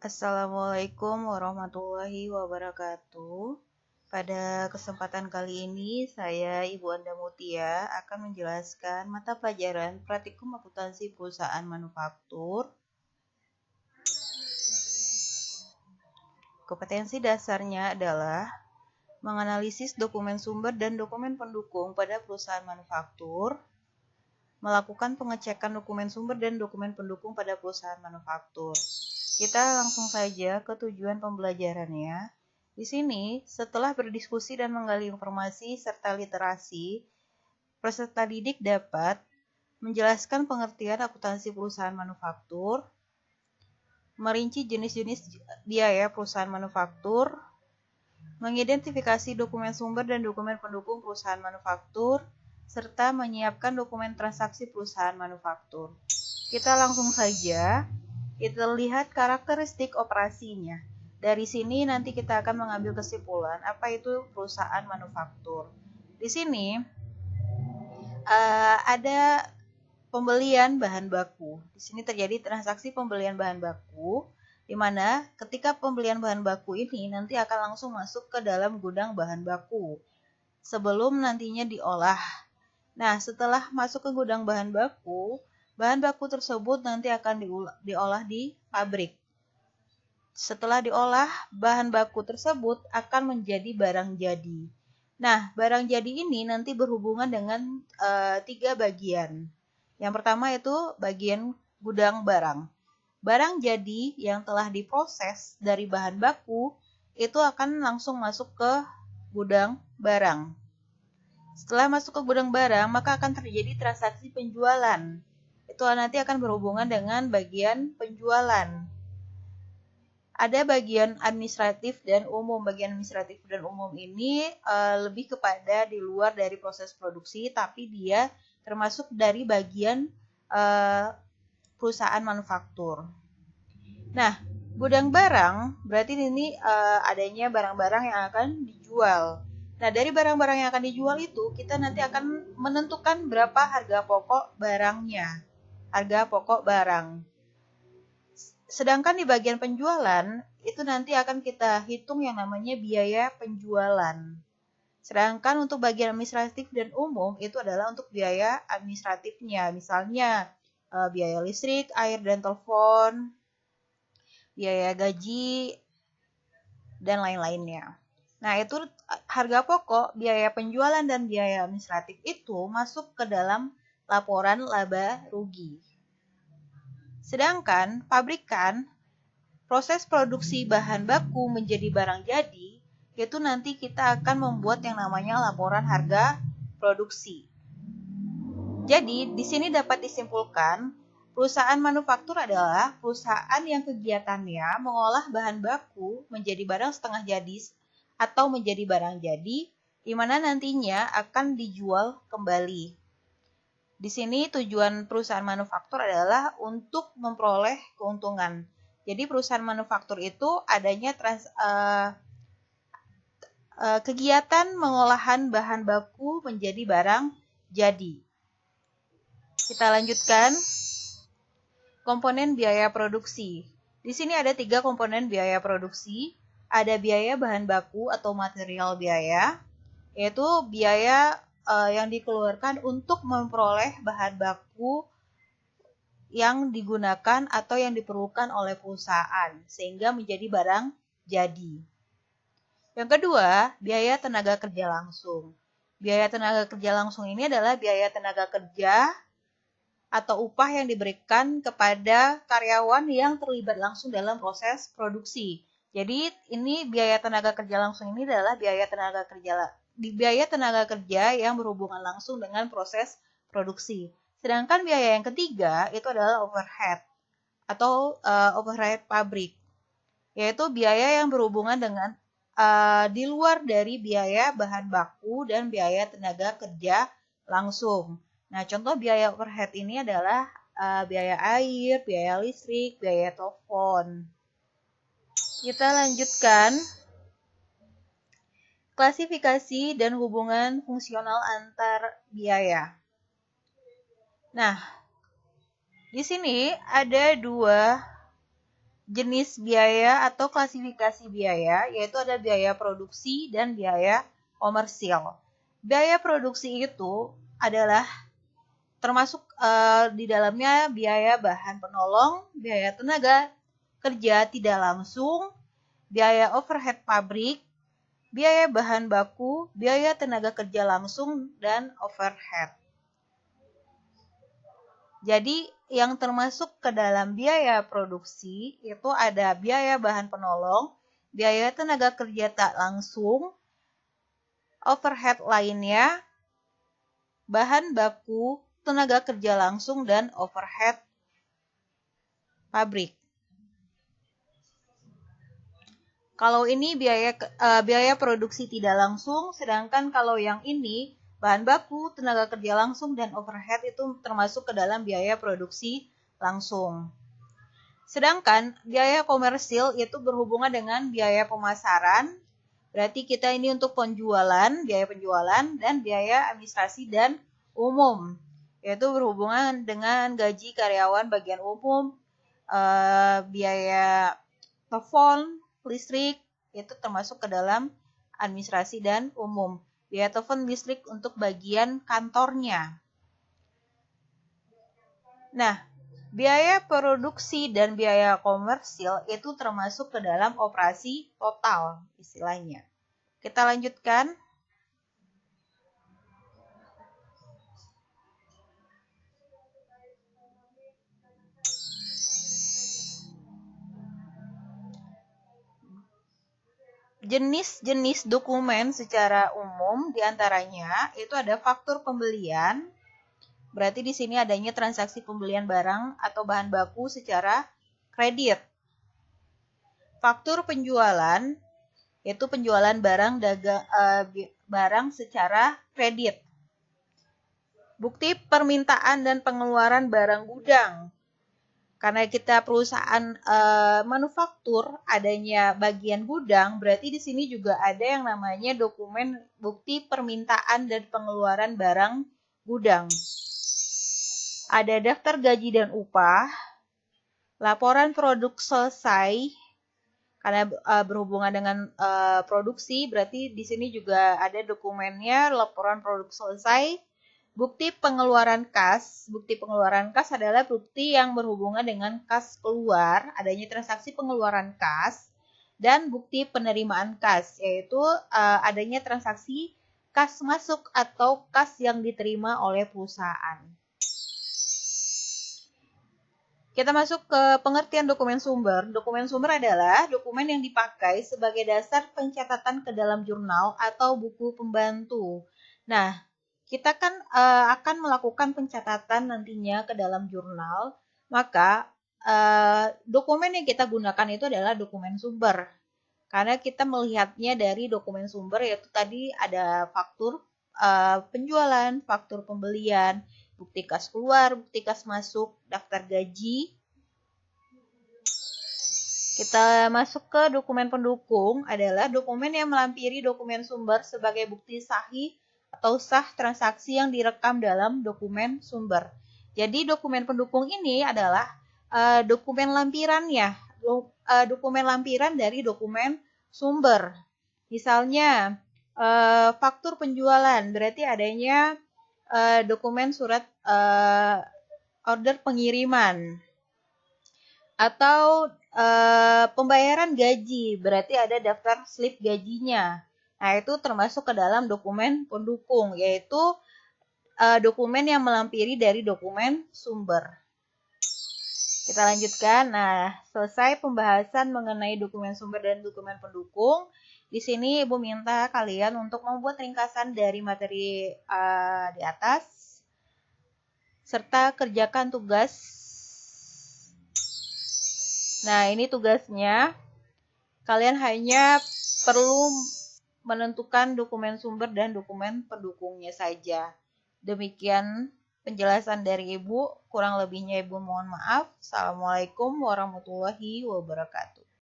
Assalamualaikum warahmatullahi wabarakatuh. Pada kesempatan kali ini, saya Ibu Anda Mutia akan menjelaskan mata pelajaran Praktikum Akuntansi Perusahaan Manufaktur. Kompetensi dasarnya adalah menganalisis dokumen sumber dan dokumen pendukung pada perusahaan manufaktur, melakukan pengecekan dokumen sumber dan dokumen pendukung pada perusahaan manufaktur. Kita langsung saja ke tujuan pembelajarannya. Di sini, setelah berdiskusi dan menggali informasi serta literasi, peserta didik dapat menjelaskan pengertian akuntansi perusahaan manufaktur, merinci jenis-jenis biaya perusahaan manufaktur, mengidentifikasi dokumen sumber dan dokumen pendukung perusahaan manufaktur, serta menyiapkan dokumen transaksi perusahaan manufaktur. Kita langsung saja kita lihat karakteristik operasinya. Dari sini nanti kita akan mengambil kesimpulan apa itu perusahaan manufaktur. Di sini ada pembelian bahan baku. Di sini terjadi transaksi pembelian bahan baku, di mana ketika pembelian bahan baku ini nanti akan langsung masuk ke dalam gudang bahan baku sebelum nantinya diolah. Nah, setelah masuk ke gudang bahan baku tersebut nanti akan diolah di pabrik. Setelah diolah, bahan baku tersebut akan menjadi barang jadi. Nah, barang jadi ini nanti berhubungan dengan 3 bagian. Yang pertama itu bagian gudang barang. Barang jadi yang telah diproses dari bahan baku itu akan langsung masuk ke gudang barang. Setelah masuk ke gudang barang, maka akan terjadi transaksi penjualan. Itu nanti akan berhubungan dengan bagian penjualan. Ada bagian administratif dan umum. Bagian administratif dan umum ini lebih kepada di luar dari proses produksi, tapi dia termasuk dari bagian perusahaan manufaktur. Nah, gudang barang berarti ini adanya barang-barang yang akan dijual. Nah, dari barang-barang yang akan dijual itu, kita nanti akan menentukan berapa harga pokok barangnya. Harga pokok barang. Sedangkan di bagian penjualan, itu nanti akan kita hitung yang namanya biaya penjualan. Sedangkan untuk bagian administratif dan umum, itu adalah untuk biaya administratifnya. Misalnya, biaya listrik, air, dan telepon, biaya gaji, dan lain-lainnya. Nah, itu harga pokok, biaya penjualan, dan biaya administratif itu masuk ke dalam laporan laba rugi. Sedangkan pabrikan, proses produksi bahan baku menjadi barang jadi, yaitu nanti kita akan membuat yang namanya laporan harga produksi. Jadi, di sini dapat disimpulkan, perusahaan manufaktur adalah perusahaan yang kegiatannya mengolah bahan baku menjadi barang setengah jadi atau menjadi barang jadi, di mana nantinya akan dijual kembali. Di sini tujuan perusahaan manufaktur adalah untuk memperoleh keuntungan. Jadi perusahaan manufaktur itu adanya kegiatan mengolahan bahan baku menjadi barang jadi. Kita lanjutkan komponen biaya produksi. Di sini ada 3 komponen biaya produksi. Ada biaya bahan baku atau material biaya, yaitu biaya yang dikeluarkan untuk memperoleh bahan baku yang digunakan atau yang diperlukan oleh perusahaan sehingga menjadi barang jadi. Yang kedua, biaya tenaga kerja langsung. Biaya tenaga kerja langsung ini adalah biaya tenaga kerja atau upah yang diberikan kepada karyawan yang terlibat langsung dalam proses produksi. Jadi ini biaya tenaga kerja langsung ini adalah biaya tenaga kerja yang berhubungan langsung dengan proses produksi. Sedangkan biaya yang ketiga itu adalah overhead atau overhead pabrik, yaitu biaya yang berhubungan dengan di luar dari biaya bahan baku dan biaya tenaga kerja langsung. Nah, contoh biaya overhead ini adalah biaya air, biaya listrik, biaya telepon. Kita lanjutkan klasifikasi dan hubungan fungsional antar biaya. Nah, di sini ada jenis biaya atau klasifikasi biaya, yaitu ada biaya produksi dan biaya komersil. Biaya produksi itu adalah termasuk di dalamnya biaya bahan penolong, biaya tenaga kerja tidak langsung, biaya overhead pabrik, biaya bahan baku, biaya tenaga kerja langsung, dan overhead. Jadi yang termasuk ke dalam biaya produksi itu ada biaya bahan penolong, biaya tenaga kerja tak langsung, overhead lainnya, bahan baku, tenaga kerja langsung, dan overhead pabrik. Kalau ini biaya produksi tidak langsung, sedangkan kalau yang ini bahan baku, tenaga kerja langsung, dan overhead itu termasuk ke dalam biaya produksi langsung. Sedangkan biaya komersil itu berhubungan dengan biaya pemasaran, berarti kita ini untuk penjualan, biaya penjualan, dan biaya administrasi dan umum, yaitu berhubungan dengan gaji karyawan bagian umum, biaya telepon, listrik, itu termasuk ke dalam administrasi dan umum. Biaya telepon listrik untuk bagian kantornya. Nah, biaya produksi dan biaya komersil itu termasuk ke dalam operasi total istilahnya. Kita lanjutkan. Jenis-jenis dokumen secara umum diantaranya itu ada faktur pembelian. Berarti di sini adanya transaksi pembelian barang atau bahan baku secara kredit. Faktur penjualan yaitu penjualan barang secara kredit. Bukti permintaan dan pengeluaran barang gudang. Karena kita perusahaan manufaktur adanya bagian gudang, berarti di sini juga ada yang namanya dokumen bukti permintaan dan pengeluaran barang gudang. Ada daftar gaji dan upah, laporan produk selesai, karena berhubungan dengan produksi, berarti di sini juga ada dokumennya laporan produk selesai. Bukti pengeluaran kas. Bukti pengeluaran kas adalah bukti yang berhubungan dengan kas keluar, adanya transaksi pengeluaran kas, dan bukti penerimaan kas, yaitu adanya transaksi kas masuk atau kas yang diterima oleh perusahaan. Kita masuk ke pengertian dokumen sumber. Dokumen sumber adalah dokumen yang dipakai sebagai dasar pencatatan ke dalam jurnal atau buku pembantu. Nah, kita kan akan melakukan pencatatan nantinya ke dalam jurnal, maka dokumen yang kita gunakan itu adalah dokumen sumber. Karena kita melihatnya dari dokumen sumber, yaitu tadi ada faktur penjualan, faktur pembelian, bukti kas keluar, bukti kas masuk, daftar gaji. Kita masuk ke dokumen pendukung, adalah dokumen yang melampiri dokumen sumber sebagai bukti sahih atau sah transaksi yang direkam dalam dokumen sumber. Jadi dokumen pendukung ini adalah dokumen lampirannya, dokumen lampiran dari dokumen sumber. Misalnya faktur penjualan, berarti adanya dokumen surat order pengiriman. Atau pembayaran gaji, berarti ada daftar slip gajinya. Nah, itu termasuk ke dalam dokumen pendukung, yaitu dokumen yang melampiri dari dokumen sumber. Kita lanjutkan. Nah, selesai pembahasan mengenai dokumen sumber dan dokumen pendukung. Di sini Ibu minta kalian untuk membuat ringkasan dari materi di atas, serta kerjakan tugas. Nah, ini tugasnya. Kalian hanya perlu menentukan dokumen sumber dan dokumen pendukungnya saja. Demikian penjelasan dari Ibu. Kurang lebihnya Ibu mohon maaf. Assalamualaikum warahmatullahi wabarakatuh.